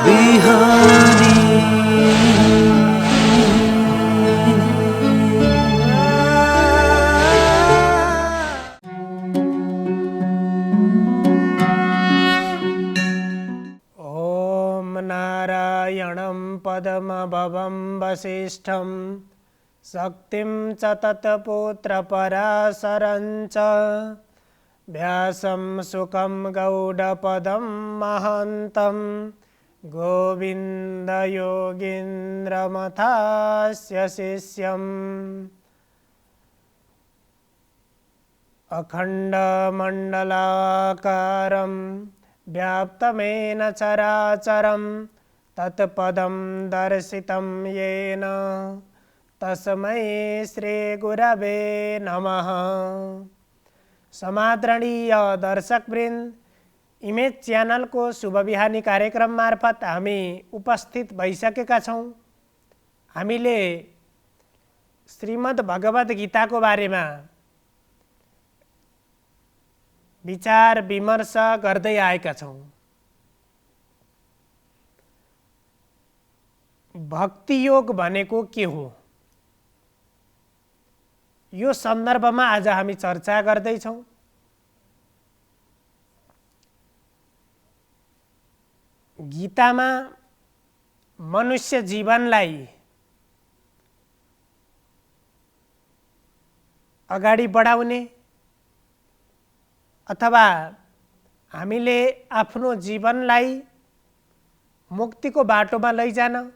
बिहानी। ओम नारायणं पद्मभवं वसिष्ठं शक्तिं च तत्पुत्रपराशरं च व्यासं शुकं गौडपदं महान्तं गोविन्दयोगीन्द्रमथास्य शिष्यम् अखण्डमण्डलाकारं व्याप्तमेन चराचरं तत्पदं दर्शितं येन तस्मै श्रीगुरवे नमः। समादरणीय दर्शकवृन्द, इमेज च्यानल को शुभ बिहानी कार्यक्रम मार्फत हामी उपस्थित भइसकेका छौँ। हामीले श्रीमद् भगवत गीताको बारेमा विचार विमर्श गर्दै आएका छौँ। भक्ति योग भनेको के हो, यो सन्दर्भमा आज हामी चर्चा गर्दैछौँ। गीतामा मनुष्य जीवनलाई अगाडि बढाउने अथवा हामीले आफ्नो जीवनलाई मुक्तिको बाटोमा लैजान,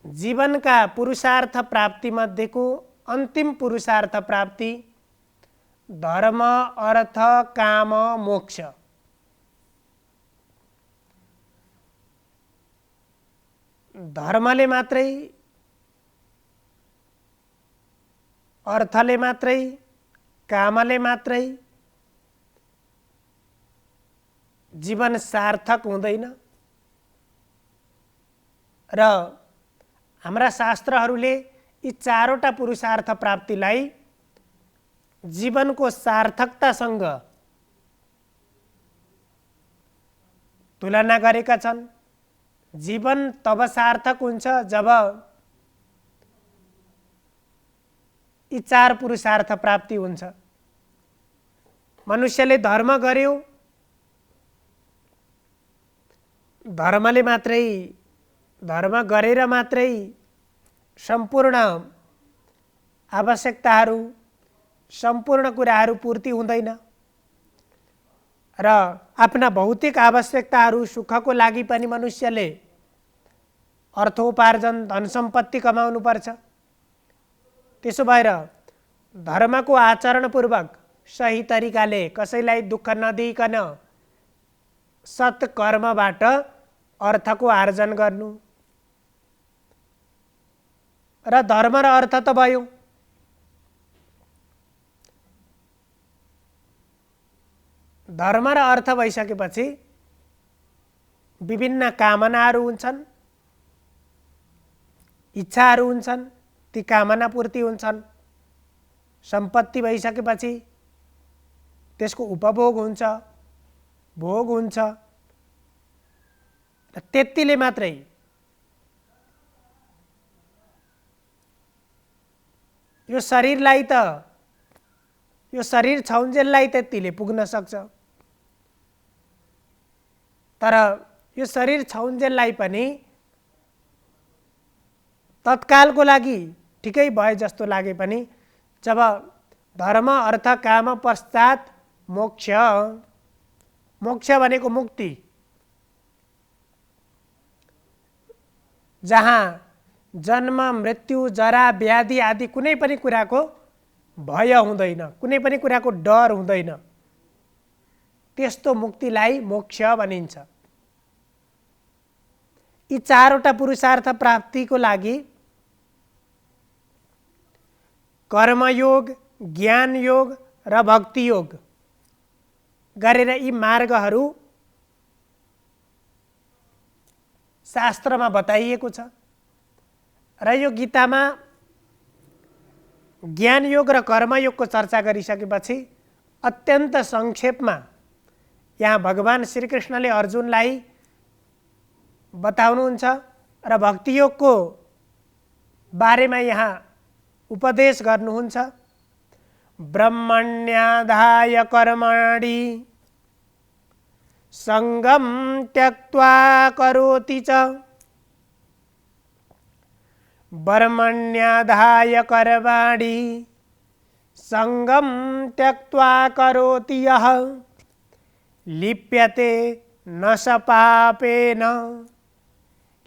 जीवनका पुरुषार्थ प्राप्ति मध्येको अन्तिम पुरुषार्थ प्राप्ति धर्म अर्थ काम मोक्ष, धर्मले मात्रै अर्थले मात्रै कामले मात्रै जीवन सार्थक हुँदैन र हाम्रा शास्त्रहरूले यी चारवटा पुरुषार्थ प्राप्तिलाई जीवनको सार्थकतासँग तुलना गरेका छन्। जीवन तब सार्थक हुन्छ जब यी चार पुरुषार्थ प्राप्ति हुन्छ। मनुष्यले धर्म गर्यो, धर्मले मात्रै धर्म गरेर मात्रै सम्पूर्ण आवश्यकताहरू सम्पूर्ण कुराहरू पूर्ति हुँदैन र आफ्ना भौतिक आवश्यकताहरू सुखको लागि पनि मनुष्यले अर्थोपार्जन धन सम्पत्ति कमाउनु पर्छ। त्यसो भएर धर्मको आचरणपूर्वक सही तरिकाले कसैलाई दुःख नदिइकन सत्कर्मबाट अर्थको आर्जन गर्नु र धर्म र अर्थ त भयो। धर्म र अर्थ भइसकेपछि विभिन्न कामनाहरू हुन्छन्, इच्छाहरू हुन्छन्, ती कामना पूर्ति हुन्छन्। सम्पत्ति भइसकेपछि त्यसको उपभोग हुन्छ, भोग हुन्छ र त्यतिले मात्रै यो शरीरलाई त यो शरीर छौन्जेललाई त्यतिले पुग्न सक्छ, तर यो शरीर छौन्जेललाई पनि तत्कालको लागि ठिकै भए जस्तो लागे पनि जब धर्म अर्थ काम पश्चात मोक्ष, मोक्ष भनेको मुक्ति, जहाँ जन्म मृत्यु जरा व्याधि आदि कुनै पनि कुराको भय हुँदैन, कुनै पनि कुराको डर हुँदैन, त्यस्तो मुक्तिलाई मोक्ष भनिन्छ। यी चारवटा पुरुषार्थ प्राप्तिको लागि कर्मयोग, ज्ञान योग र भक्ति योग गरेर यी मार्गहरू शास्त्रमा बताइएको छ र यो गीतामा ज्ञान योग र कर्मयोगको चर्चा गरिसकेपछि अत्यन्त संक्षेपमा यहाँ भगवान श्रीकृष्णले अर्जुनलाई बताउनुहुन्छ र भक्तियोगको बारेमा यहाँ उपदेश गर्नुहुन्छ। ब्रह्मण्याधाय कर्मणि सङ्गं त्यक्त्वा करोति च ब्रह्मण्याधाय कर्मणि सङ्गं त्यक्त्वा करोति यः लिप्यते न स पापेन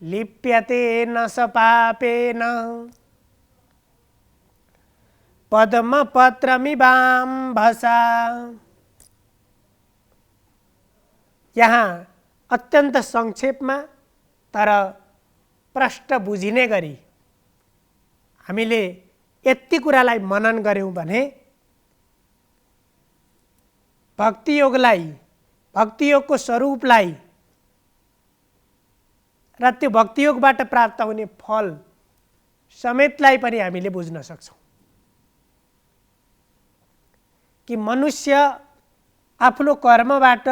लिप्यते न स पापेन पद्मपत्रमिवाम्भसा। यहाँ अत्यन्त संक्षेपमा तर प्रष्ट बुझिने गरी हामीले यति कुरालाई मनन गर्यौं भने भक्तियोगलाई, भक्तियोगको स्वरूपलाई र त्यो भक्तियोगबाट प्राप्त हुने फल समेतलाई पनि हामीले बुझ्न सक्छौं कि मनुष्य आफ्नो कर्मबाट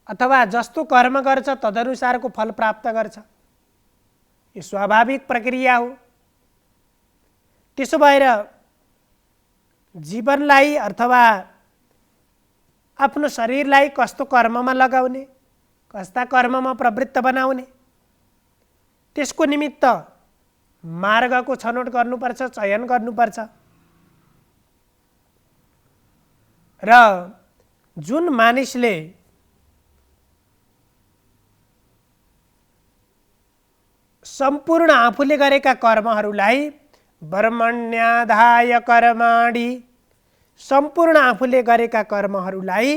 अथवा जस्तो कर्म गर्छ तदनुसारको फल प्राप्त गर्छ। यो स्वाभाविक प्रक्रिया हो। त्यसो भएर जीवनलाई अथवा आफ्नो शरीरलाई कस्तो कर्ममा लगाउने, कस्ता कर्ममा प्रवृत्त बनाउने, त्यसको निमित्त मार्गको छनौट गर्नुपर्छ, चयन गर्नुपर्छ। र जुन मानिसले सम्पूर्ण आफूले गरेका कर्महरूलाई ब्रह्मण्याधाय कर्माणि सम्पूर्ण आफूले गरेका कर्महरूलाई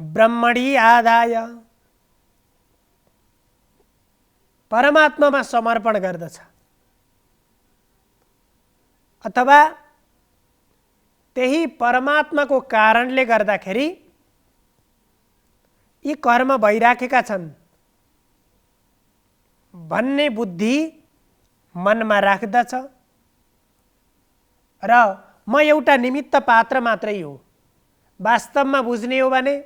ब्रह्मणि आदाय परमात्मामा समर्पण गर्दछ अथवा त्यही परमात्माको कारणले गर्दाखेरि यी कर्म भइराखेका छन् भन्ने बुद्धि मनमा राख्दछ र म एउटा निमित्त पात्र मात्रै हो। वास्तवमा बुझ्ने हो भने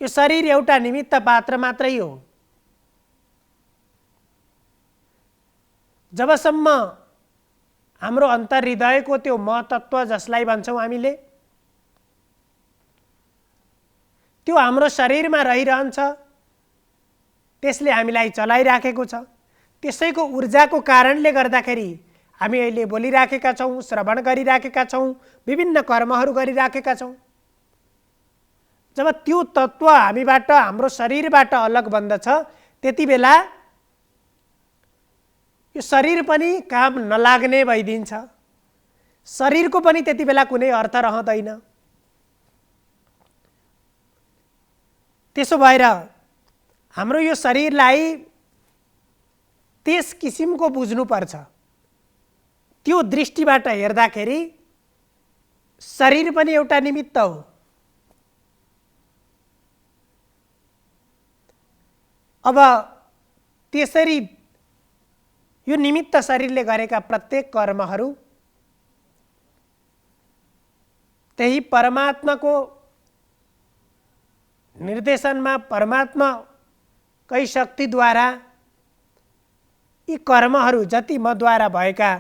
यो शरीर एउटा निमित्त पात्र मात्रै हो। जबसम्म हाम्रो अन्तर्हृदयको त्यो म तत्त्व जसलाई भन्छौँ हामीले त्यो हाम्रो शरीरमा रहिरहन्छ, त्यसले हामीलाई चलाइराखेको छ। त्यसैको ऊर्जाको कारणले गर्दाखेरि हामी अहिले बोलिराखेका छौँ, श्रवण गरिराखेका छौँ, विभिन्न कर्महरू गरिराखेका छौँ। जब त्यो तत्त्व हामीबाट, हाम्रो शरीरबाट अलग बन्दछ त्यति बेला यो शरीर पनि काम नलाग्ने भइदिन्छ। शरीरको पनि त्यति बेला कुनै अर्थ रहँदैन। त्यसो भएर हाम्रो यो शरीरलाई त्यस किसिमको बुझ्नुपर्छ। त्यो दृष्टिबाट हेर्दाखेरि शरीर पनि एउटा निमित्त हो। अब त्यसरी यो निमित्त शरीरले गरेका प्रत्येक कर्महरू त्यही परमात्माको निर्देशनमा, परमात्माकै शक्तिद्वारा यी कर्महरू जति मद्वारा भएका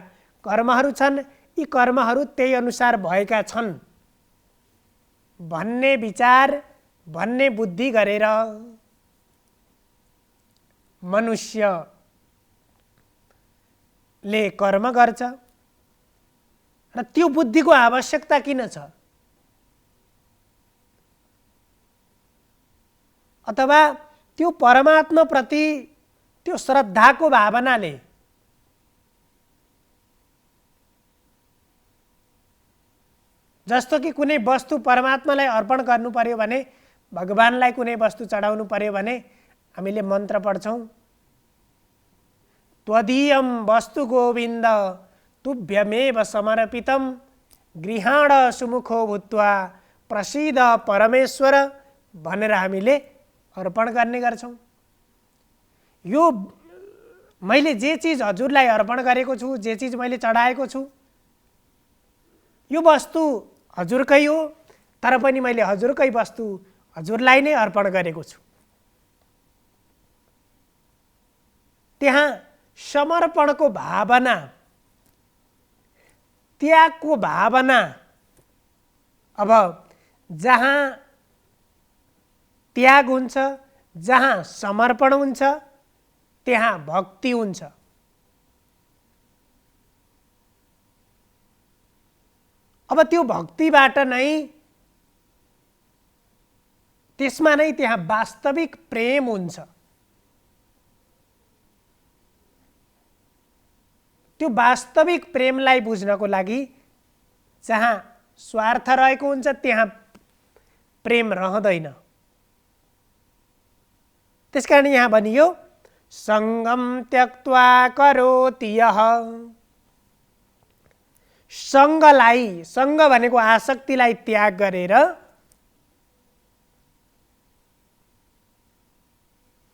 कर्महरू छन्, यी कर्महरू त्यही अनुसार भएका छन् भन्ने विचार, भन्ने बुद्धि गरेर मनुष्यले कर्म गर्छ। र त्यो बुद्धिको आवश्यकता किन छ? अथवा त्यो परमात्माप्रति त्यो श्रद्धाको भावनाले जस्तो कि कुनै वस्तु परमात्मालाई अर्पण गर्नु पर्यो भने, भगवानलाई कुनै वस्तु चढाउनु पर्यो भने हामीले मन्त्र पढ्छौँ, त्वदीयं वस्तु गोविन्द तुभ्यमेव समर्पितं गृहाण सुमुखो भूत्वा प्रसीद परमेश्वर भनेर हामीले अर्पण गर्ने गर्छौँ। यो मैले जे चिज हजुरलाई अर्पण गरेको छु, जे चिज मैले चढाएको छु, यो वस्तु हजुरकै हो, तर पनि मैले हजुरकै वस्तु हजुरलाई नै अर्पण गरेको छु। त्यहाँ समर्पणको भावना, त्यागको भावना, अब जहाँ त्याग हुन्छ, जहाँ समर्पण हुन्छ, त्यहाँ भक्ति हुन्छ। अब त्यो भक्तिबाट नै, त्यसमा नै त्यहाँ वास्तविक प्रेम हुन्छ। त्यो वास्तविक प्रेमलाई बुझ्नको लागि जहाँ स्वार्थ रहेको हुन्छ त्यहाँ प्रेम रहँदैन। त्यसकारण यहाँ भनियो सङ्गम त्यक्त्वा करोति यः। सङ्गलाई, सङ्ग भनेको आसक्तिलाई त्याग गरेर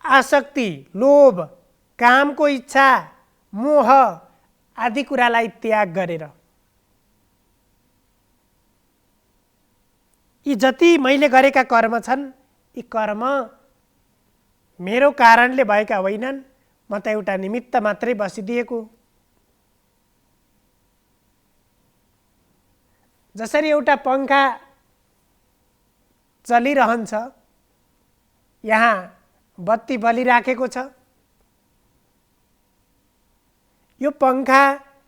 आसक्ति, लोभ, कामको इच्छा, मोह आदि कुरालाई त्याग गरेर, यी जति मैले गरेका कर्म छन्, यी कर्म मेरो कारणले भएका होइनन्, म त एउटा निमित्त मात्रै बसिदिएको। जसरी एउटा पंखा चलिरहन्छ, यहाँ बत्ती बलिराखेको छ, यो पंखा,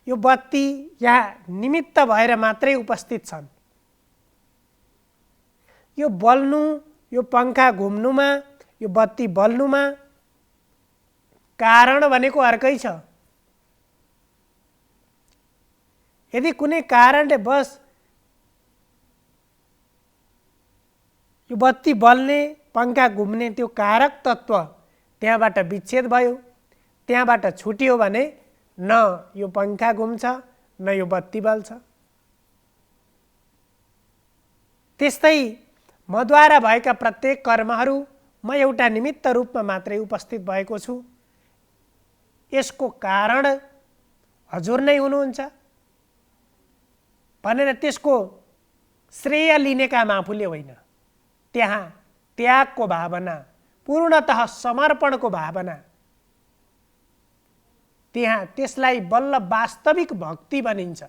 यो बत्ती यहाँ निमित्त भएर मात्रै उपस्थित छन्। यो बल्नु, यो पंखा घुम्नुमा, यो बत्ती बल्नुमा कारण भनेको अर्कै छ। यदि कुनै कारणले बस यो बत्ती बल्ने, पंखा घुम्ने त्यो कारक तत्त्व त्यहाँबाट विच्छेद भयो, त्यहाँबाट छुट्यो भने न यो पंखा घुम्छ, न यो बत्ती बल्छ। त्यस्तै मद्वारा भएका प्रत्येक कर्महरू म एउटा निमित्त रूपमा मात्रै उपस्थित भएको छु। यसको कारण हजुर नै हुनुहुन्छ भनेर त्यसको श्रेय लिने काम आफूले होइन। त्यहाँ त्यागको भावना, पूर्णतः समर्पणको भावना, त्यहाँ त्यसलाई बल्ल वास्तविक भक्ति भनिन्छ।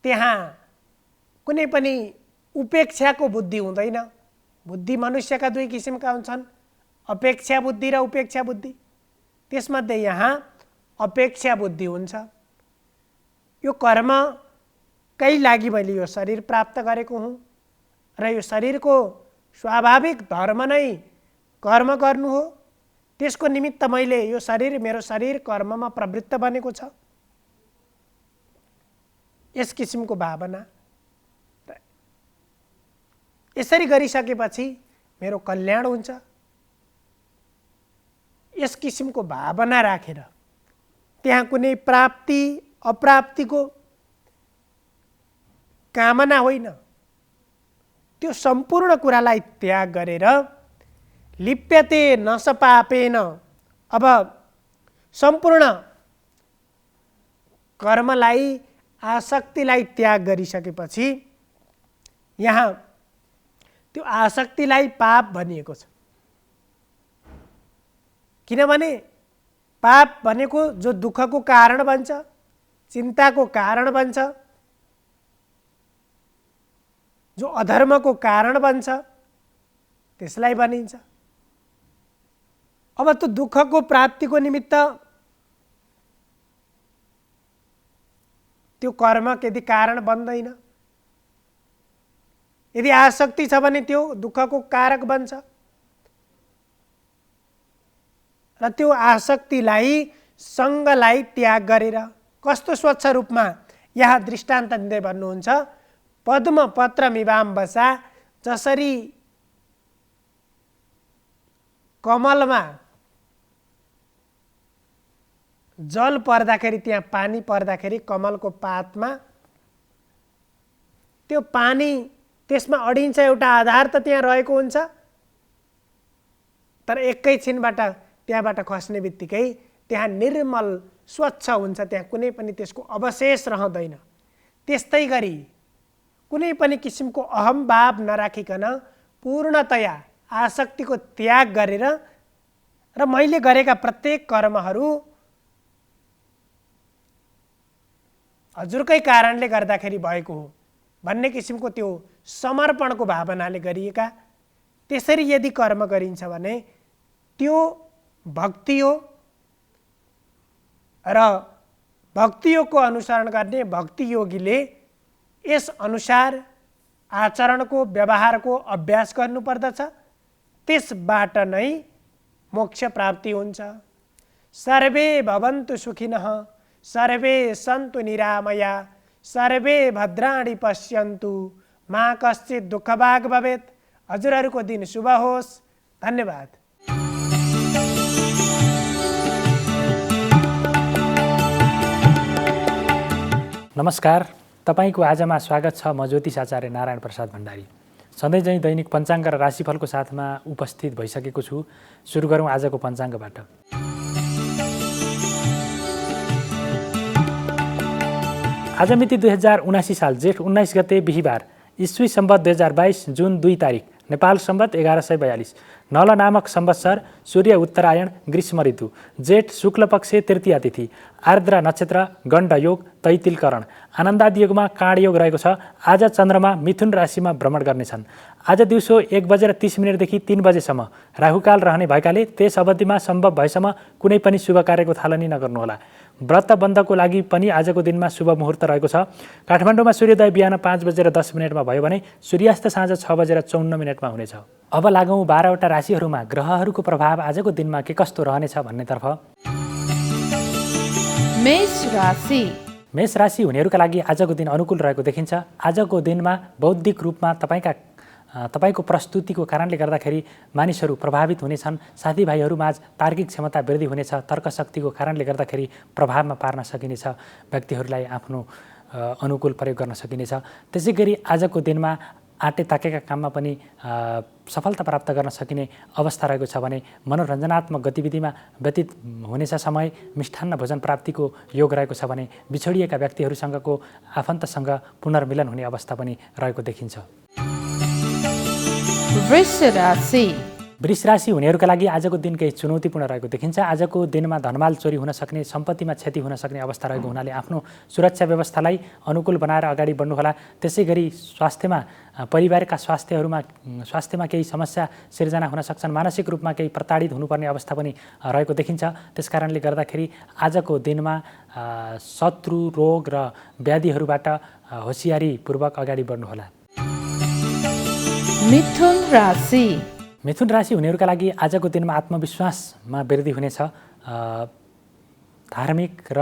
त्यहाँ कुनै पनि उपेक्षाको बुद्धि हुँदैन। बुद्धि मनुष्यका दुई किसिमका हुन्छन्, अपेक्षा बुद्धि र उपेक्षा बुद्धि। त्यसमध्ये यहाँ अपेक्षा बुद्धि हुन्छ। यो कर्मकै लागि मैले यो शरीर प्राप्त गरेको हुँ र यो शरीरको स्वाभाविक धर्म नै कर्म गर्नु हो। त्यसको निमित्त मैले यो शरीर, मेरो शरीर कर्ममा प्रवृत्त बनेको छ। यस किसिमको भावना, यसरी गरिसकेपछि मेरो कल्याण हुन्छ। यस किसिमको भावना राखेर त्यहाँ कुनै प्राप्ति अप्राप्तिको कामना होइन। त्यो सम्पूर्ण कुरालाई त्याग गरेर लिप्यते न स पापेन। अब सम्पूर्ण कर्मलाई, आसक्तिलाई त्याग गरिसकेपछि यहाँ त्यो आसक्तिलाई पाप भनिएको छ। किनभने पाप भनेको जो दुःखको कारण बन्छ, चिन्ताको कारण बन्छ, जो अधर्मको कारण बन्छ, त्यसलाई भनिन्छ। अब त्यो दुःखको प्राप्तिको निमित्त त्यो कर्म यदि कारण बन्दैन, यदि आसक्ति छ भने त्यो दुःखको कारक बन्छ। र त्यो आसक्तिलाई, सङ्गलाई त्याग गरेर कस्तो स्वच्छ रूपमा यहाँ दृष्टान्त दिँदै भन्नुहुन्छ, पद्म पत्रमिवाम्बसा, जसरी कमलमा जल पर्दाखेरि, त्यहाँ पानी पर्दाखेरि कमलको पातमा त्यो पानी त्यसमा अडिन्छ, एउटा आधार त त्यहाँ रहेको हुन्छ, तर एकैछिनबाट त्यहाँबाट खस्ने बित्तिकै त्यहाँ निर्मल स्वच्छ हुन्छ, त्यहाँ कुनै पनि त्यसको अवशेष रहँदैन। त्यस्तै गरी कुनै पनि किसिमको अहम्भाव नराखिकन पूर्णतया आसक्तिको त्याग गरेर र मैले गरेका प्रत्येक कर्महरू हजुरकै कारणले गर्दाखेरि भएको हो भन्ने किसिमको त्यो समर्पणको भावनाले गरिएका त्यसरी यदि कर्म गरिन्छ भने त्यो भक्ति हो र भक्ति योगको अनुसरण गर्ने भक्ति योगीले यस अनुसार आचरणको व्यवहारको अभ्यास गर्नुपर्दछ। त्यसबाट नै मोक्ष प्राप्ति हुन्छ। सर्वे भवन्तु सुखिनः सर्वे सन्तु निरामया सर्वे भद्राणि पश्यन्तु मा कश्चित् दुःखभाग् भवेत्। हजुरहरूको दिन शुभ होस्। धन्यवाद। नमस्कार, तपाईको आजमा स्वागत छ। म ज्योतिष आचार्य नारायण प्रसाद भण्डारी सधैँझैँ दैनिक पञ्चाङ्ग र राशिफलको साथमा उपस्थित भइसकेको छु। सुरु गरौँ आजको पञ्चाङ्गबाट। आज मिति 2079 साल जेठ 19 गते बिहीबार, ईस्वी सम्वत 2022 जुन 2 तारिक, नेपाल सम्वत 1142, नल नामक संवत्सर, सूर्य उत्तरायण, ग्रीष्म ऋतु, जेठ शुक्ल पक्ष तृतीया तिथि, आर्द्रा नक्षत्र, गण्ड योग, तैतिल करण, आनन्दादि योगमा काँड योग रहेको छ। आज चन्द्रमा मिथुन राशिमा भ्रमण गर्नेछन्। आज दिउँसो 1:30 देखि 3 बजेसम्म राहुकाल रहने भएकाले त्यस अवधिमा सम्भव भएसम्म कुनै पनि शुभ कार्यको थालनी नगर्नुहोला। व्रत बन्धको लागि पनि आजको दिनमा शुभ मुहुर्त रहेको छ। काठमाडौँमा सूर्योदय बिहान 5:10 भयो भने सूर्यास्त साँझ 6:54 हुनेछ। अब लागौँ 12वटा राशिहरूमा ग्रहहरूको प्रभाव आजको दिनमा के कस्तो रहनेछ भन्नेतर्फ। मेष राशि हुनेहरूका लागि आजको दिन अनुकूल रहेको देखिन्छ। आजको दिनमा बौद्धिक रूपमा तपाईको प्रस्तुतिको कारणले गर्दाखेरि मानिसहरू प्रभावित हुनेछन्। साथीभाइहरूमाझ तार्किक क्षमता वृद्धि हुनेछ। तर्कशक्तिको कारणले गर्दाखेरि प्रभावमा पार्न सकिनेछ। व्यक्तिहरूलाई आफ्नो अनुकूल प्रयोग गर्न सकिनेछ। त्यसै गरी आजको दिनमा आँटे ताकेका काममा पनि सफलता प्राप्त गर्न सकिने अवस्था रहेको छ भने मनोरञ्जनात्मक गतिविधिमा व्यतीत हुनेछ समय। मिष्ठान्न भोजन प्राप्तिको योग रहेको छ भने बिछोडिएका व्यक्तिहरूसँगको आफन्तसँग पुनर्मिलन हुने अवस्था पनि रहेको देखिन्छ। वृष राशि हुनेहरूका लागि आजको दिन केही चुनौतीपूर्ण रहेको देखिन्छ। आजको दिनमा धनमाल चोरी हुन सक्ने, सम्पत्तिमा क्षति हुन सक्ने अवस्था रहेको हुनाले आफ्नो सुरक्षा व्यवस्थालाई अनुकूल बनाएर अगाडि बढ्नुहोला। त्यसै गरी परिवारका स्वास्थ्यमा केही समस्या सिर्जना हुन सक्छन्। मानसिक रूपमा केही प्रताडित हुनुपर्ने अवस्था पनि रहेको देखिन्छ। त्यसकारणले गर्दाखेरि आजको दिनमा शत्रु, रोग र व्याधिहरूबाट होसियारीपूर्वक अगाडि बढ्नुहोला। मिथुन राशि हुनेहरूका लागि आजको दिनमा आत्मविश्वासमा वृद्धि हुनेछ। धार्मिक र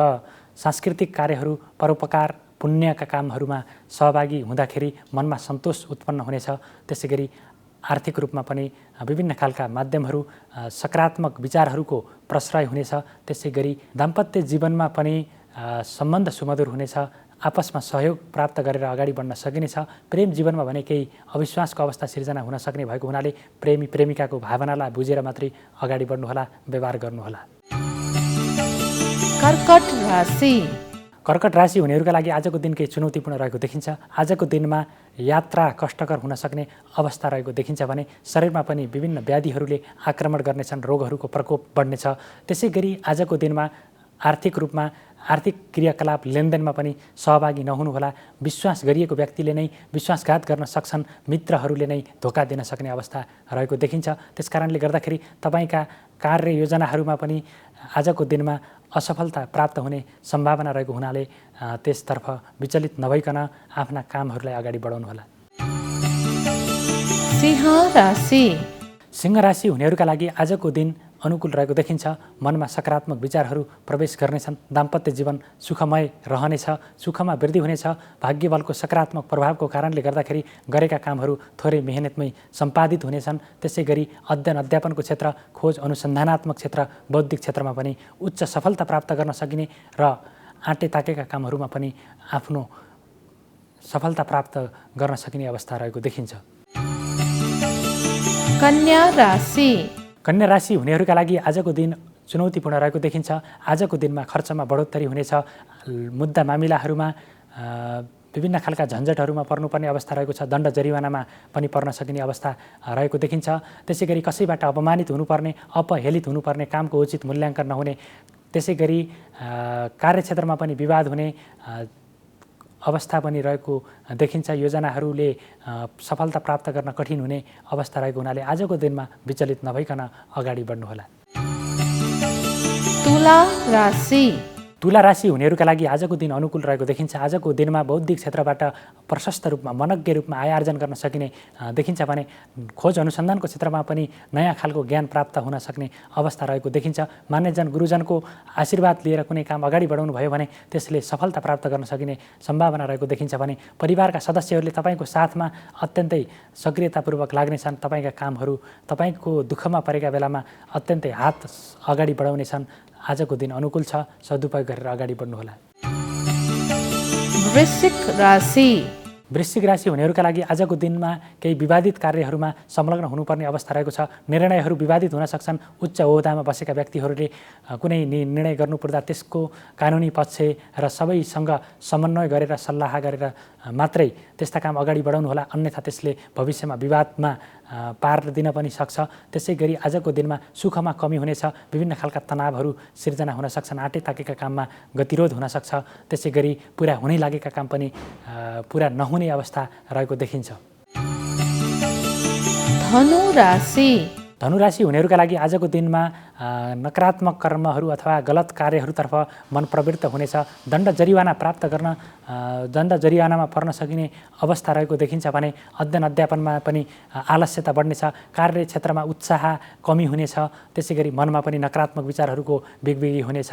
सांस्कृतिक कार्यहरू, परोपकार, पुण्यका कामहरूमा सहभागी हुँदाखेरि मनमा सन्तोष उत्पन्न हुनेछ। त्यसै गरी आर्थिक रूपमा पनि विभिन्न खालका माध्यमहरू, सकारात्मक विचारहरूको प्रश्रय हुनेछ। त्यसै गरी दाम्पत्य जीवनमा पनि सम्बन्ध सुमधुर हुनेछ। आपसमा सहयोग प्राप्त गरेर अगाडि बढ्न सकिनेछ। प्रेम जीवनमा भने केही अविश्वासको अवस्था सिर्जना हुन सक्ने भएको हुनाले प्रेमी प्रेमिकाको भावनालाई बुझेर मात्रै अगाडि बढ्नुहोला, व्यवहार गर्नुहोला। कर्कट राशि हुनेहरूका लागि आजको दिन केही चुनौतीपूर्ण रहेको देखिन्छ। आजको दिनमा यात्रा कष्टकर हुन सक्ने अवस्था रहेको देखिन्छ भने शरीरमा पनि विभिन्न व्याधिहरूले आक्रमण गर्नेछन्। रोगहरूको प्रकोप बढ्नेछ। त्यसै गरी आजको दिनमा आर्थिक क्रियाकलाप, लेनदेनमा पनि सहभागी नहुनुहोला। विश्वास गरिएको व्यक्तिले नै विश्वासघात गर्न सक्छन्। मित्रहरूले नै धोका दिन सक्ने अवस्था रहेको देखिन्छ। त्यसकारणले गर्दाखेरि तपाईँका कार्य योजनाहरूमा पनि आजको दिनमा असफलता प्राप्त हुने सम्भावना रहेको हुनाले त्यसतर्फ विचलित नभइकन आफ्ना कामहरूलाई अगाडि बढाउनुहोला। सिंह राशि हुनेहरूका लागि आजको दिन अनुकूल रहेको देखिन्छ। मनमा सकारात्मक विचारहरू प्रवेश गर्नेछन्। दाम्पत्य जीवन सुखमय रहनेछ। सुखमा वृद्धि हुनेछ। भाग्यबलको सकारात्मक प्रभावको कारणले गर्दाखेरि गरेका कामहरू थोरै मेहनतमै सम्पादित हुनेछन्। त्यसै गरी अध्ययन अध्यापनको क्षेत्र, खोज अनुसन्धानात्मक क्षेत्र, बौद्धिक क्षेत्रमा पनि उच्च सफलता प्राप्त गर्न सकिने र आँटे ताकेका कामहरूमा पनि आफ्नो सफलता प्राप्त गर्न सकिने अवस्था रहेको देखिन्छ। कन्या राशि हुनेहरूका लागि आजको दिन चुनौतीपूर्ण रहेको देखिन्छ। आजको दिनमा खर्चमा बढोत्तरी हुनेछ। मुद्दा मामिलाहरूमा विभिन्न खालका झन्झटहरूमा पर्नुपर्ने अवस्था रहेको छ, दण्ड जरिवानामा पनि पर्न सकिने अवस्था रहेको देखिन्छ। त्यसै गरी कसैबाट अपमानित हुनुपर्ने, अपहेलित हुनुपर्ने, कामको उचित मूल्याङ्कन नहुने, त्यसै गरी कार्यक्षेत्रमा पनि विवाद हुने अवस्था पनि रहेको देखिन्छ। योजनाहरूले सफलता प्राप्त गर्न कठिन हुने अवस्था रहेको हुनाले आजको दिनमा विचलित नभइकन अगाडि बढ्नुहोला। तुला राशि हुनेहरूका लागि आजको दिन अनुकूल रहेको देखिन्छ। आजको दिनमा बौद्धिक क्षेत्रबाट प्रशस्त रूपमा, मनज्ञ रूपमा आय आर्जन गर्न सकिने देखिन्छ भने खोज अनुसन्धानको क्षेत्रमा पनि नयाँ खालको ज्ञान प्राप्त हुन सक्ने अवस्था रहेको देखिन्छ। मान्यजन गुरुजनको आशीर्वाद लिएर कुनै काम अगाडि बढाउनु भयो भने त्यसले सफलता प्राप्त गर्न सकिने सम्भावना रहेको देखिन्छ भने परिवारका सदस्यहरूले तपाईँको साथमा अत्यन्तै सक्रियतापूर्वक लाग्नेछन्। तपाईँका कामहरू तपाईँको दुःखमा परेका बेलामा अत्यन्तै हात अगाडि बढाउनेछन्। आजको दिन अनुकूल छ, सदुपयोग गरेर अगाडि बढ्नुहोला। वृश्चिक राशि हुनेहरूका लागि आजको दिनमा केही विवादित कार्यहरूमा संलग्न हुनुपर्ने अवस्था रहेको छ। निर्णयहरू विवादित हुन सक्छन्। उच्च ओहदामा बसेका व्यक्तिहरूले कुनै निर्णय गर्नुपर्दा त्यसको कानुनी पक्ष र सबैसँग समन्वय गरेर सल्लाह गरेर मात्रै त्यस्ता काम अगाडि बढाउनुहोला, अन्यथा त्यसले भविष्यमा विवादमा पार दिन पनि सक्छ। त्यसै गरी आजको दिनमा सुखमा कमी हुनेछ। विभिन्न खालका तनावहरू सिर्जना हुन सक्छन्। आँटे ताकेका काममा गतिरोध हुन सक्छ। त्यसै गरी पुरा हुनै लागेका काम पनि पुरा नहुने अवस्था रहेको देखिन्छ। धनुराशि हुनेहरूका लागि आजको दिनमा नकारात्मक कर्महरू अथवा गलत कार्यहरूतर्फ मन प्रवृत्त हुनेछ। दण्ड जरिवाना प्राप्त गर्न दण्ड जरिवानामा पर्न सकिने अवस्था रहेको देखिन्छ भने अध्ययन अध्यापनमा पनि आलस्यता बढ्नेछ। कार्य क्षेत्रमा उत्साह कमी हुनेछ। त्यसै गरी मनमा पनि नकारात्मक विचारहरूको बिगबिगी हुनेछ।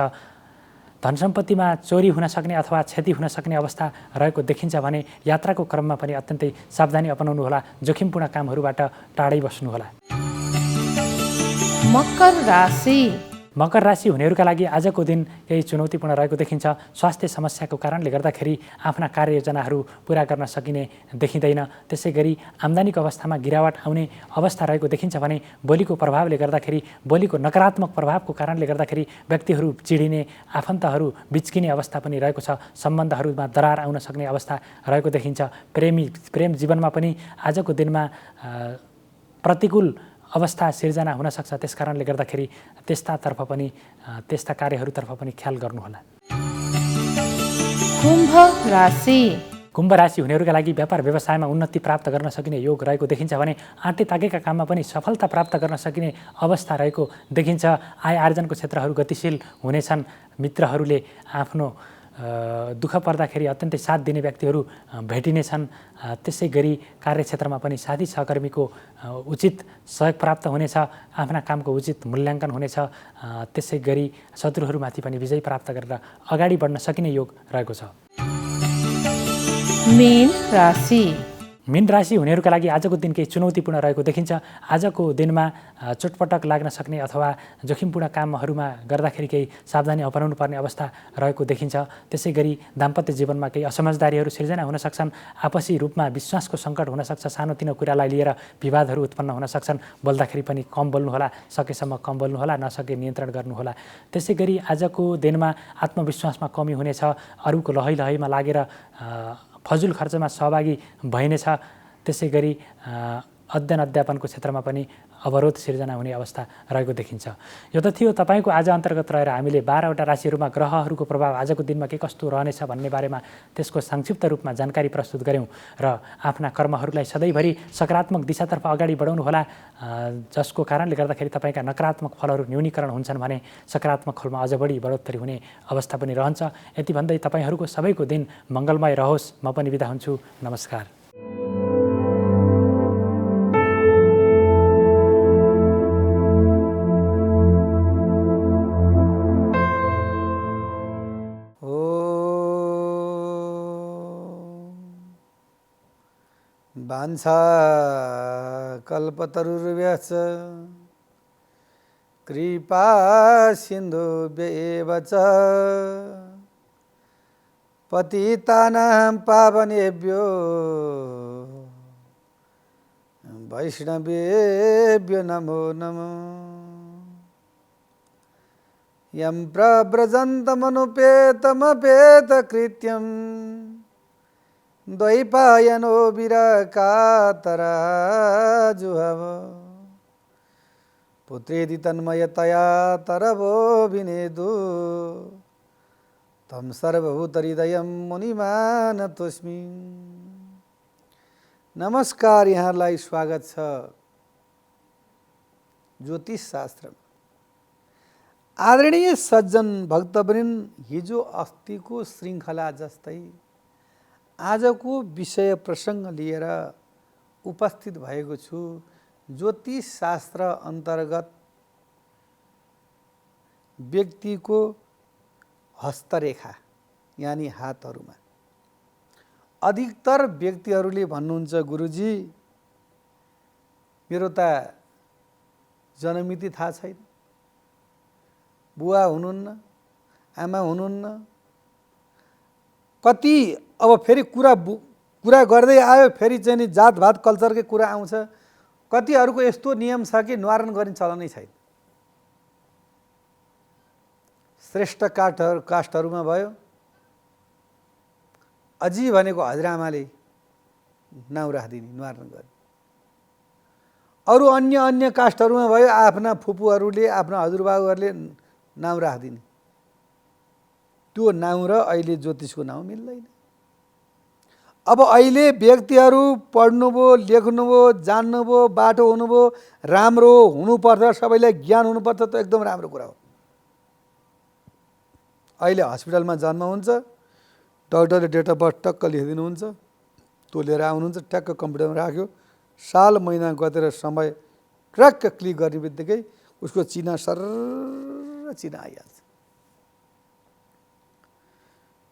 धन सम्पत्तिमा चोरी हुन सक्ने अथवा क्षति हुन सक्ने अवस्था रहेको देखिन्छ भने यात्राको क्रममा पनि अत्यन्तै सावधानी अपनाउनुहोला। जोखिमपूर्ण कामहरूबाट टाढै बस्नुहोला। मकर राशि हुनेहरूका लागि आजको दिन केही चुनौतीपूर्ण रहेको देखिन्छ। स्वास्थ्य समस्याको कारणले गर्दाखेरि आफ्ना कार्ययोजनाहरू पुरा गर्न सकिने देखिँदैन। त्यसै गरी आम्दानीको अवस्थामा गिरावट आउने अवस्था रहेको देखिन्छ भने बोलीको प्रभावले गर्दाखेरि, बोलीको नकारात्मक प्रभावको कारणले गर्दाखेरि व्यक्तिहरू चिडिने, आफन्तहरू बिच्किने अवस्था पनि रहेको छ। सम्बन्धहरूमा दरार आउन सक्ने अवस्था रहेको देखिन्छ। प्रेम जीवनमा पनि आजको दिनमा प्रतिकूल अवस्था सिर्जना हुन सक्छ। त्यस कारणले गर्दाखेरि त्यस्ता कार्यहरूतर्फ पनि ख्याल गर्नुहोला। कुम्भ राशि हुनेहरूका लागि व्यापार व्यवसायमा उन्नति प्राप्त गर्न सकिने योग रहेको देखिन्छ भने आँटे ताकेका काममा पनि सफलता प्राप्त गर्न सकिने अवस्था रहेको देखिन्छ। आय आर्जनको क्षेत्रहरू गतिशील हुनेछन्। मित्रहरूले आफ्नो दुःख पर्दाखेरि अत्यन्तै साथ दिने व्यक्तिहरू भेटिनेछन्। त्यसै गरी कार्यक्षेत्रमा पनि साथी सहकर्मीको उचित सहयोग प्राप्त हुनेछ। आफ्ना कामको उचित मूल्याङ्कन हुनेछ। त्यसै गरी शत्रुहरूमाथि पनि विजय प्राप्त गरेर अगाडि बढ्न सकिने योग रहेको छ। मीन राशि हुनेहरूका लागि आजको दिन केही चुनौतीपूर्ण रहेको देखिन्छ। आजको दिनमा चोटपटक लाग्न सक्ने अथवा जोखिमपूर्ण कामहरूमा गर्दाखेरि केही सावधानी अपनाउनु पर्ने अवस्था रहेको देखिन्छ। त्यसै गरी दाम्पत्य जीवनमा केही असमझदारीहरू सिर्जना हुन सक्छन्। आपसी रूपमा विश्वासको सङ्कट हुन सक्छ। सानोतिनो कुरालाई लिएर विवादहरू उत्पन्न हुन सक्छन्। बोल्दाखेरि पनि कम बोल्नुहोला, सकेसम्म कम बोल्नुहोला, नसके नियन्त्रण गर्नुहोला। त्यसै गरी आजको दिनमा आत्मविश्वासमा कमी हुनेछ। अरूको लहैमा लागेर फजुल खर्चमा सहभागी भइनेछ। त्यसै गरी अध्ययन अध्यापनको क्षेत्रमा पनि अवरोध सिर्जना हुने अवस्था रहेको देखिन्छ। यो त थियो तपाईँको आज अन्तर्गत रहेर हामीले 12वटा राशिहरूमा ग्रहहरूको प्रभाव आजको दिनमा के कस्तो रहनेछ भन्ने बारेमा त्यसको संक्षिप्त रूपमा जानकारी प्रस्तुत गऱ्यौँ र आफ्ना कर्महरूलाई सधैँभरि सकारात्मक दिशातर्फ अगाडि बढाउनुहोला। जसको कारणले गर्दाखेरि तपाईँका नकारात्मक फलहरू न्यूनीकरण हुन्छन् भने सकारात्मक फलमा अझ बढी बढोत्तरी हुने अवस्था पनि रहन्छ। यति भन्दै तपाईँहरूको सबैको दिन मङ्गलमय रहोस्। म पनि बिदा हुन्छु। नमस्कार। वाञ्छा कल्पतरुर्भ्यश्च कृपा सिन्धुभ्येव च पतितानां पावनेभ्यो वैष्णवेभ्यो नमो नमः। यं प्रव्रजन्तमनुपेतमपेतकृत्यं द्वैपायनो विरकातरा जुहाव पुत्रेदि तन्मयतया तरवो विनेदु तम सर्वभूतहृदयं मुनिमानतोस्मि। नमस्कार, यहाँलाई स्वागत छ ज्योतिष शास्त्रमा। आदरणीय सज्जन भक्तवृन्द, हिजो अस्तिको श्रृङ्खला जस्तै आजको विषय प्रसङ्ग लिएर उपस्थित भएको छु। ज्योतिष शास्त्र अन्तर्गत व्यक्तिको हस्तरेखा यानि हातहरूमा अधिकतर व्यक्तिहरूले भन्नुहुन्छ, गुरुजी मेरो त जन्ममिति थाहा छैन, बुवा हुनुहुन्न, आमा हुनुहुन्न, कति अब फेरि कुरा गर्दै आयो, फेरि चाहिँ नि जातभात कल्चरकै कुरा आउँछ। कतिहरूको यस्तो नियम छ कि न्वारण गर्ने चलनै छैन। श्रेष्ठ कास्टहरूमा भयो, अजी भनेको हजुरआमाले नाउँ राखिदिने, न्वारण गर्ने। अरू अन्य कास्टहरूमा भयो, आफ्ना फुपूहरूले आफ्ना हजुरबाबुहरूले नाउँ राखिदिने। त्यो नाउँ र अहिले ज्योतिषको नाउँ मिल्दैन। अब अहिले व्यक्तिहरू पढ्नुभयो, लेख्नुभयो, जान्नुभयो, बाटो हुनुभयो, राम्रो हुनुपर्छ, सबैलाई ज्ञान हुनुपर्छ, त एकदम राम्रो कुरा हो। अहिले हस्पिटलमा जन्म हुन्छ, डाक्टरले डेट अफ बर्थ टक्क लेखिदिनुहुन्छ, त्यो लिएर आउनुहुन्छ, ट्याक्क कम्प्युटरमा राख्यो, साल महिना गतेर समय ट्र्याक्क क्लिक गर्ने बित्तिकै उसको चिना सर्र चिना आइहाल्छ।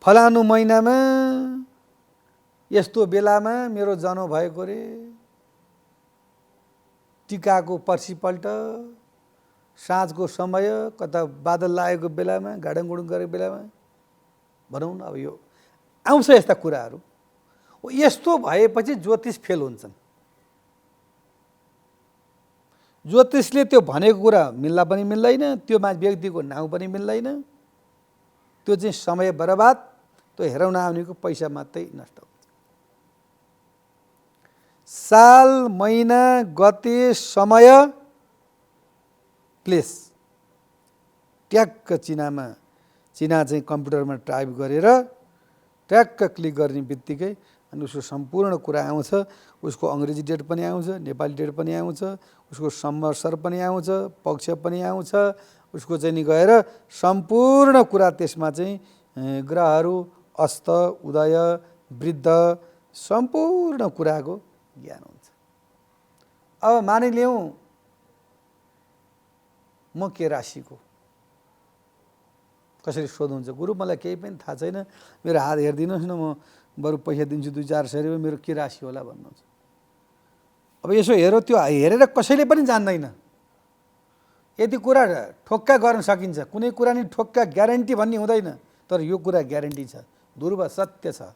फलानु महिनामा यस्तो बेलामा मेरो जन्म भएको रे, टिकाको पर्सिपल्ट, साँझको समय, कता बादल लागेको बेलामा, घाडङगुडुङ गरेको बेलामा, भनौँ न, अब यो आउँछ यस्ता कुराहरू। यस्तो भएपछि ज्योतिष फेल हुन्छन्। ज्योतिषले त्यो भनेको कुरा मिल्ला पनि मिल्दैन, त्यो व्यक्तिको नाउँ पनि मिल्दैन, त्यो चाहिँ समय बर्बाद, त्यो हेराउन आउनेको पैसा मात्रै नष्ट हुन्छ। साल, महिना, गते, समय, प्लेस ट्याक्क चिना चाहिँ कम्प्युटरमा टाइप गरेर ट्याक्क क्लिक गर्ने बित्तिकै अनि उसको सम्पूर्ण कुरा आउँछ। उसको अङ्ग्रेजी डेट पनि आउँछ, नेपाली डेट पनि आउँछ, उसको संवत्सर पनि आउँछ, पक्ष पनि आउँछ, उसको चाहिँ नि गएर सम्पूर्ण कुरा त्यसमा चाहिँ ग्रहहरू, अस्त, उदय, वृद्ध, सम्पूर्ण कुराको ज्ञान हुन्छ। अब मानिलिउँ म के राशिको, कसरी सोध्नुहुन्छ, गुरु मलाई केही पनि थाहा छैन, मेरो हात हेरिदिनुहोस् न, म बरु पैसा दिन्छु 2-400 रुपियाँ, मेरो के राशि होला भन्नुहुन्छ। अब यसो हेरो, त्यो हेरेर कसैले पनि जान्दैन। यदि कुरा ठोक्का गर्न सकिन्छ, कुनै कुरा नि ठोक्का ग्यारेन्टी भन्ने हुँदैन, तर यो कुरा ग्यारेन्टी छ, ध्रुव सत्य छ।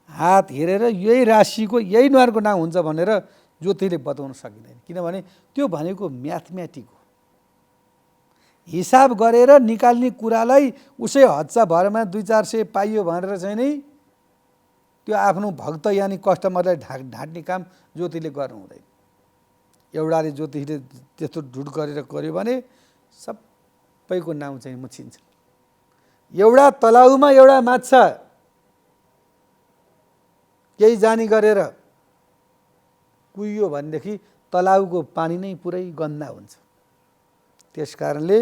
हात हेरेर यही राशिको यही नुहारको नाम हुन्छ भनेर ज्योतिषले बताउन सकिँदैन, किनभने त्यो भनेको म्याथमेटिक हो। हिसाब गरेर निकाल्ने कुरालाई उसै हच्चा भरमा 200-400 पाइयो भनेर चाहिँ नि त्यो आफ्नो भक्त यानि कस्टमरलाई ढाँट्ने काम ज्योतिषले गर्नु हुँदैन। एउटाले ज्योतिषले त्यस्तो ढुट गरेर गर्यो भने सबैको नाउँ चाहिँ मुछिन्छ। एउटा तलाउमा एउटा माछा केही जानी गरेर कुहियो भनेदेखि तलाउको पानी नै पुरै गन्दा हुन्छ। त्यसकारणले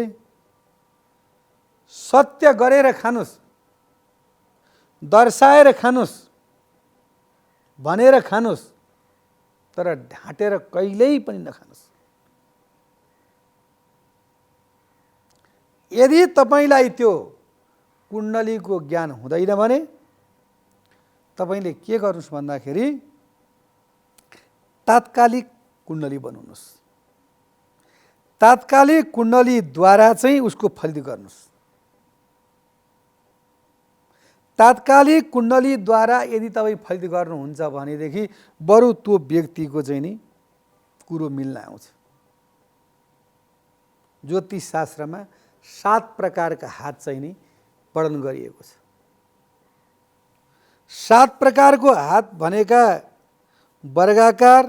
सत्य गरेर खानुस्, दर्शाएर खानुस्, भनेर खानुस्, तर ढाँटेर कहिल्यै पनि नखानुस्। यदि तपाईलाई त्यो कुण्डलीको ज्ञान हुँदैन भने तपाईले के गर्नुस् भन्दाखेरि तात्कालिक कुण्डली बनाउनुस्। तात्कालिक कुण्डलीद्वारा चाहिँ उसको फलित गर्नुस्। तात्कालिक कुण्डलीद्वारा यदि तपाईँ फलित गर्नुहुन्छ भनेदेखि बरु त्यो व्यक्तिको चाहिँ नि कुरो मिल्न आउँछ। ज्योतिष शास्त्रमा 7 प्रकारका हात चाहिँ नि वर्णन गरिएको छ। 7 प्रकारको हात भनेका वर्गाकार,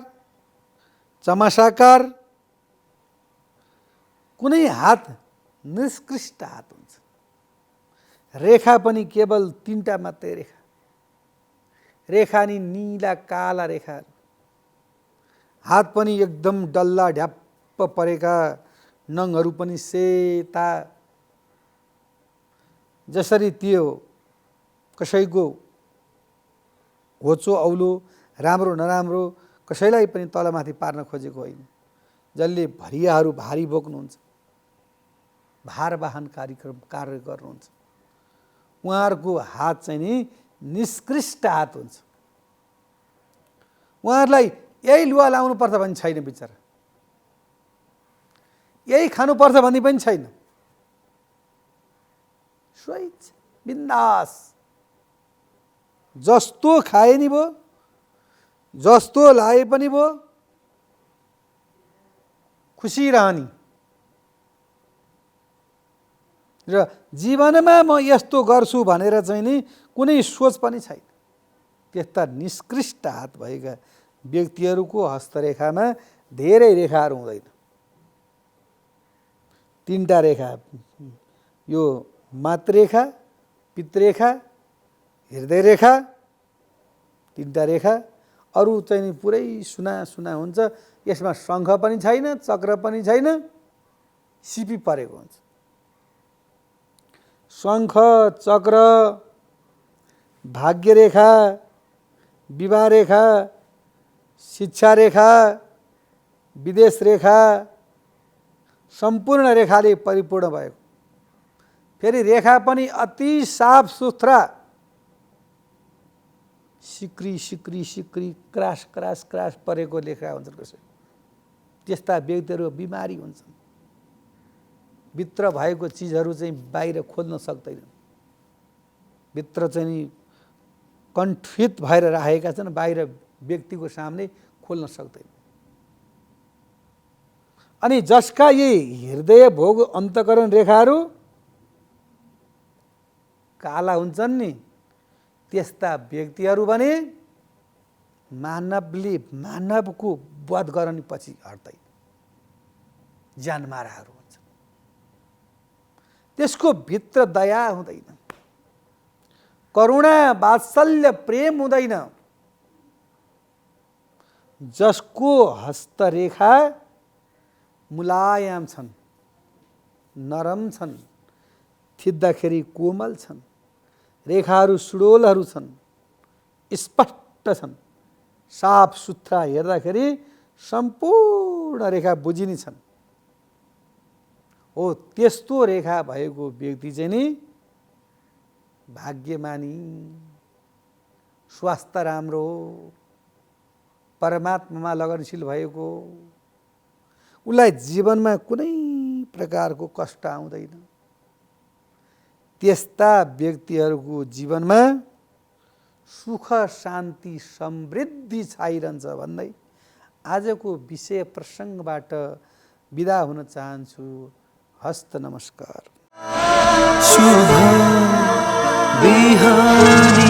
चमासाकार, कुनै हात निष्कृष्ट हात हुन्छ। रेखा पनि केवल 3टा मात्रै रेखा, रेखा नि नीला काला रेखा, हात पनि एकदम डल्ला ढ्याप्प परेका, नङहरू पनि सेता। जसरी त्यो कसैको होचो औलो, राम्रो नराम्रो कसैलाई पनि तलमाथि पार्न खोजेको होइन। जसले भरियाहरू भारी बोक्नुहुन्छ, भारवाहन कार्य गर्नुहुन्छ, उहाँहरूको हात चाहिँ नि निष्कृष्ट हात हुन्छ। उहाँहरूलाई यही लुगा लाउनुपर्छ भन्ने छैन बिचरा, यही खानुपर्छ भन्ने पनि छैन। स्वेच्छा बिन्दास, जस्तो खाए नि भयो, जस्तो लाए पनि भयो, खुसी रहने। र जीवनमा म यस्तो गर्छु भनेर चाहिँ नि कुनै सोच पनि छैन। त्यस्ता निष्कृष्ट हात भएका व्यक्तिहरूको हस्तरेखामा धेरै रेखाहरू हुँदैन। 3टा रेखा, यो मातृरेखा, पितृरेखा, हृदय रेखा, 3टा रेखा। अरू चाहिँ नि पुरै सुना सुना हुन्छ। यसमा शङ्ख पनि छैन, चक्र पनि छैन, सिपी परेको हुन्छ। शङ्ख, चक्र, भाग्य रेखा, विवाह रेखा, शिक्षा रेखा, विदेश रेखा, सम्पूर्ण रेखाले परिपूर्ण भएको। फेरि रेखा पनि अति साफ सुथरा, सिक्री सिक्री सिक्री क्रास क्रास क्रास परेको रेखा हुन्छ कसै। त्यस्ता व्यक्तिहरू बिमारी हुन्छन्। भित्र भएको चिजहरू चाहिँ बाहिर खोल्न सक्दैनन्। भित्र चाहिँ नि कण्ठित भएर राखेका छन्, बाहिर व्यक्तिको सामने खोल्न सक्दैन। अनि जसका यी हृदय भोग अन्तःकरण रेखाहरू काला हुन्छन् नि, त्यस्ता व्यक्तिहरू भने मानवले मानवको वध गर्ने पछि हट्दैन, जानमाराहरू हुन्छ। त्यसको भित्र दया हुँदैन, करुणा वात्सल्य प्रेम हुँदैन। जसको हस्तरेखा मुलायम छन्, नरम छन्, थिच्दाखेरि कोमल छन्, रेखाहरू सुडोलहरू छन्, स्पष्ट छन्, साफ सुथरा हेर्दाखेरि सम्पूर्ण रेखा बुझिने छन्, हो त्यस्तो रेखा भएको व्यक्ति चाहिँ नि भाग्यमानी, स्वास्थ्य राम्रो, परमात्मामा लगनशील भएको, उसलाई जीवनमा कुनै प्रकारको कष्ट आउँदैन। त्यस्ता व्यक्तिहरूको जीवनमा सुख शान्ति समृद्धि छाइरहन्छ भन्दै आजको विषय प्रसङ्गबाट बिदा हुन चाहन्छु। हस्त नमस्कार। शुभ बिहानी।